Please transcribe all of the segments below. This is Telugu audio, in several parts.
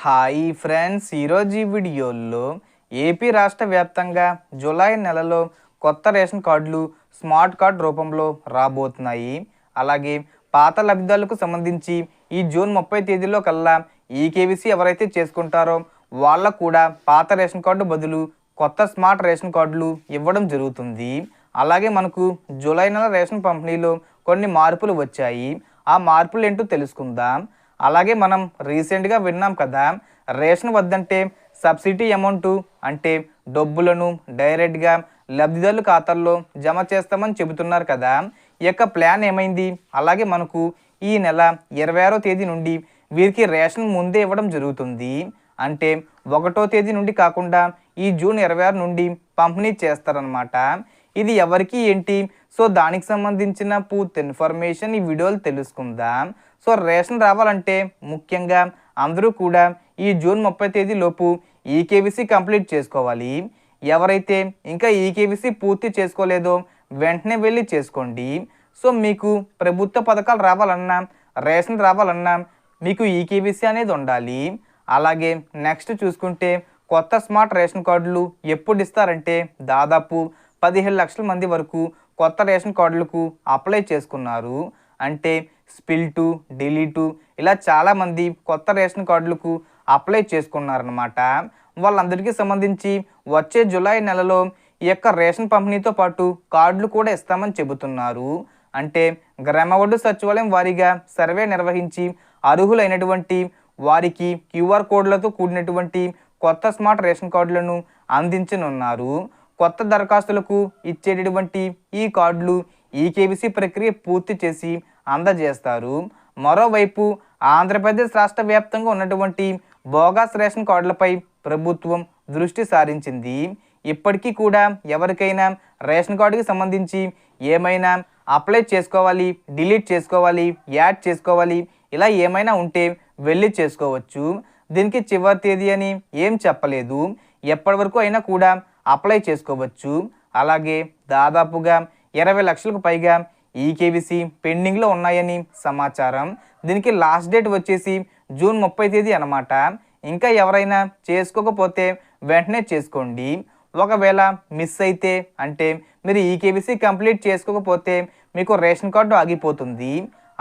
హాయ్ ఫ్రెండ్స్, ఈరోజు ఈ వీడియోలో ఏపీ రాష్ట్ర వ్యాప్తంగా జూలై నెలలో కొత్త రేషన్ కార్డులు స్మార్ట్ కార్డ్ రూపంలో రాబోతున్నాయి. అలాగే పాత లబ్ధిదారులకు సంబంధించి ఈ జూన్ 30 తేదీలో కల్లా ఈకేవీసీ ఎవరైతే చేసుకుంటారో వాళ్ళకు కూడా పాత రేషన్ కార్డు బదులు కొత్త స్మార్ట్ రేషన్ కార్డులు ఇవ్వడం జరుగుతుంది. అలాగే మనకు జూలై నెల రేషన్ పంపిణీలో కొన్ని మార్పులు వచ్చాయి. ఆ మార్పులు ఏంటో తెలుసుకుందాం. అలాగే మనం రీసెంట్గా విన్నాం కదా, రేషన్ వద్దంటే సబ్సిడీ అమౌంట్ అంటే డబ్బులను డైరెక్ట్గా లబ్ధిదారుల ఖాతాల్లో జమ చేస్తామని చెబుతున్నారు కదా. ఈ యొక్క ప్లాన్ ఏమైంది? అలాగే మనకు ఈ నెల 26వ తేదీ నుండి వీరికి రేషన్ ముందే ఇవ్వడం జరుగుతుంది. అంటే 1వ తేదీ నుండి కాకుండా ఈ జూన్ 26 నుండి పంపిణీ చేస్తారనమాట. ఇది ఎవరికి ఏంటి? సో దానికి సంబంధించిన పూర్తి ఇన్ఫర్మేషన్ ఈ వీడియోలో తెలుసుకుందాం. సో రేషన్ రావాలంటే ముఖ్యంగా అందరూ కూడా ఈ జూన్ 30 తేదీ లోపు ఈకేవీసీ కంప్లీట్ చేసుకోవాలి. ఎవరైతే ఇంకా ఈకేవీసీ పూర్తి చేసుకోలేదో వెంటనే వెళ్ళి చేసుకోండి. సో మీకు ప్రభుత్వ పథకాలు రావాలన్నా, రేషన్ రావాలన్నా మీకు ఈకేవీసీ అనేది ఉండాలి. అలాగే నెక్స్ట్ చూసుకుంటే కొత్త స్మార్ట్ రేషన్ కార్డులు ఎప్పుడు ఇస్తారంటే దాదాపు 15 లక్షల మంది వరకు కొత్త రేషన్ కార్డులకు అప్లై చేసుకున్నారు. అంటే స్పిల్టు, డిలీటు ఇలా చాలామంది కొత్త రేషన్ కార్డులకు అప్లై చేసుకున్నారనమాట. వాళ్ళందరికీ సంబంధించి వచ్చే జూలై నెలలో ఈ యొక్క రేషన్ పంపిణీతో పాటు కార్డులు కూడా ఇస్తామని చెబుతున్నారు. అంటే గ్రామవార్డు సచివాలయం వారీగా సర్వే నిర్వహించి అర్హులైనటువంటి వారికి క్యూఆర్ కోడ్లతో కూడినటువంటి కొత్త స్మార్ట్ రేషన్ కార్డులను అందించనున్నారు. కొత్త దరఖాస్తులకు ఇచ్చేటటువంటి ఈ కార్డులు ఈకేవీసీ ప్రక్రియ పూర్తి చేసి అందజేస్తారు. మరోవైపు ఆంధ్రప్రదేశ్ రాష్ట్ర వ్యాప్తంగా ఉన్నటువంటి బోగస్ రేషన్ కార్డులపై ప్రభుత్వం దృష్టి సారించింది. ఇప్పటికీ కూడా ఎవరికైనా రేషన్ కార్డుకి సంబంధించి ఏమైనా అప్లై చేసుకోవాలి, డిలీట్ చేసుకోవాలి, యాడ్ చేసుకోవాలి ఇలా ఏమైనా ఉంటే వెళ్ళి చేసుకోవచ్చు. దీనికి చివరి తేదీ అని ఏం చెప్పలేదు. ఎప్పటి వరకు అయినా కూడా అప్లై చేసుకోవచ్చు. అలాగే దాదాపుగా 20 లక్షలకు పైగా ఈకేవీసీ పెండింగ్లో ఉన్నాయని సమాచారం. దీనికి లాస్ట్ డేట్ వచ్చేసి జూన్ 30 తేదీ అనమాట. ఇంకా ఎవరైనా చేసుకోకపోతే వెంటనే చేసుకోండి. ఒకవేళ మిస్ అయితే అంటే మీరు ఈకేవీసీ కంప్లీట్ చేసుకోకపోతే మీకు రేషన్ కార్డు ఆగిపోతుంది.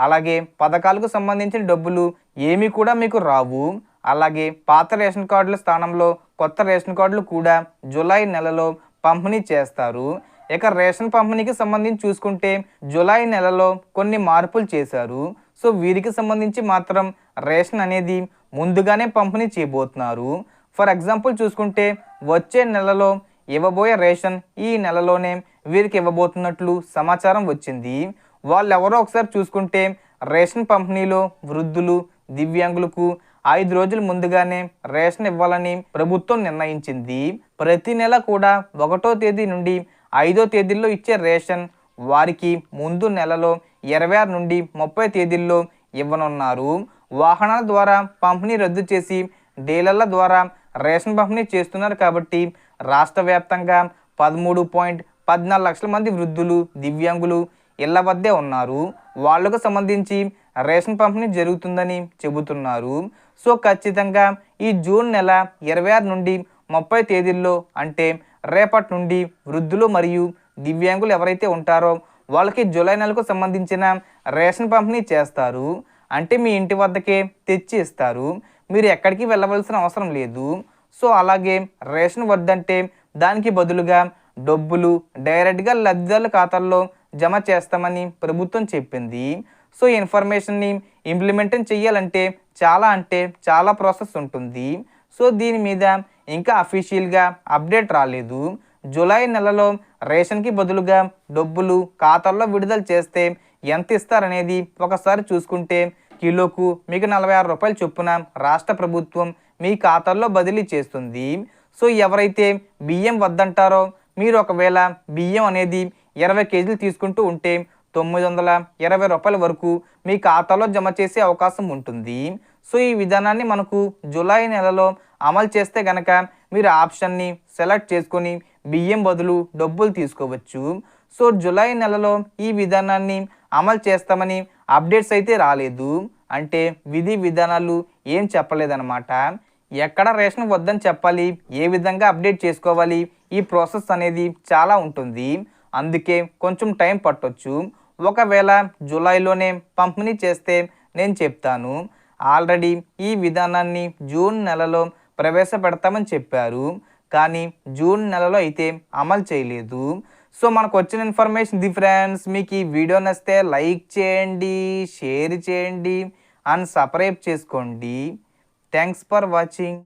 అలాగే పథకాలకు సంబంధించిన డబ్బులు ఏమీ కూడా మీకు రావు. అలాగే పాత రేషన్ కార్డుల స్థానంలో కొత్త రేషన్ కార్డులు కూడా జూలై నెలలో పంపిణీ చేస్తారు. ఇక రేషన్ పంపిణీకి సంబంధించి చూసుకుంటే జూలై నెలలో కొన్ని మార్పులు చేశారు. సో వీరికి సంబంధించి మాత్రం రేషన్ అనేది ముందుగానే పంపిణీ చేయబోతున్నారు. ఫర్ ఎగ్జాంపుల్ చూసుకుంటే వచ్చే నెలలో ఇవ్వబోయే రేషన్ ఈ నెలలోనే వీరికి ఇవ్వబోతున్నట్లు సమాచారం వచ్చింది. వాళ్ళు ఎవరో ఒకసారి చూసుకుంటే రేషన్ పంపిణీలో వృద్ధులు, దివ్యాంగులకు 5 రోజుల ముందుగానే రేషన్ ఇవ్వాలని ప్రభుత్వం నిర్ణయించింది. ప్రతి నెల కూడా 1వ తేదీ నుండి 5వ తేదీల్లో ఇచ్చే రేషన్ వారికి ముందు నెలలో 26 నుండి 30 తేదీల్లో ఇవ్వనున్నారు. వాహనాల ద్వారా పంపిణీ రద్దు చేసి డీలర్ల ద్వారా రేషన్ పంపిణీ చేస్తున్నారు కాబట్టి రాష్ట్ర వ్యాప్తంగా 13.14 లక్షల మంది వృద్ధులు, దివ్యాంగులు ఇళ్ల వద్దే ఉన్నారు. వాళ్లకు సంబంధించి రేషన్ పంపిణీ జరుగుతుందని చెబుతున్నారు. సో ఖచ్చితంగా ఈ జూన్ నెల 26 నుండి 30 తేదీల్లో అంటే రేపటి నుండి వృద్ధులు మరియు దివ్యాంగులు ఎవరైతే ఉంటారో వాళ్ళకి జూలై నెలకు సంబంధించిన రేషన్ పంపిణీ చేస్తారు. అంటే మీ ఇంటి వద్దకే తెచ్చి ఇస్తారు. మీరు ఎక్కడికి వెళ్ళవలసిన అవసరం లేదు. సో అలాగే రేషన్ వద్దంటే దానికి బదులుగా డబ్బులు డైరెక్ట్గా లబ్ధిదారుల ఖాతాల్లో జమ చేస్తామని ప్రభుత్వం చెప్పింది. సో ఈ ఇన్ఫర్మేషన్ని ఇంప్లిమెంట్ చేయాలంటే చాలా ప్రాసెస్ ఉంటుంది. సో దీని మీద ఇంకా అఫీషియల్గా అప్డేట్ రాలేదు. జూలై నెలలో రేషన్కి బదులుగా డబ్బులు ఖాతాల్లో విడుదల చేస్తే ఎంత ఇస్తారనేది ఒకసారి చూసుకుంటే కిలోకు మీకు 46 రూపాయలు చొప్పున రాష్ట్ర ప్రభుత్వం మీ ఖాతాల్లో బదిలీ చేస్తుంది. సో ఎవరైతే బియ్యం వద్దంటారో మీరు ఒకవేళ బియ్యం అనేది 20 కేజీలు తీసుకుంటూ ఉంటే 920 రూపాయల వరకు మీ ఖాతాలో జమ చేసే అవకాశం ఉంటుంది. సో ఈ విధానాన్ని మనకు జూలై నెలలో అమలు చేస్తే కనుక మీరు ఆప్షన్ని సెలెక్ట్ చేసుకొని బియ్యం బదులు డబ్బులు తీసుకోవచ్చు. సో జూలై నెలలో ఈ విధానాన్ని అమలు చేస్తామని అప్డేట్స్ అయితే రాలేదు. అంటే విధి విధానాలు ఏం చెప్పలేదన్నమాట. ఎక్కడ రేషన్ వద్దని చెప్పాలి, ఏ విధంగా అప్డేట్ చేసుకోవాలి, ఈ ప్రాసెస్ అనేది చాలా ఉంటుంది. అందుకే కొంచెం టైం పట్టొచ్చు. ఒకవేళ జూలైలోనే పంపిణీ చేస్తే నేను చెప్తాను. ఆల్రెడీ ఈ విధానాన్ని జూన్ నెలలో ప్రవేశపెడతామని చెప్పారు, కానీ జూన్ నెలలో అయితే అమలు చేయలేదు. సో మనకు వచ్చిన ఇన్ఫర్మేషన్ ఇది ఫ్రెండ్స్. మీకు ఈ వీడియో నచ్చితే లైక్ చేయండి, షేర్ చేయండి అండ్ సబ్స్క్రైబ్ చేసుకోండి. Thanks for watching.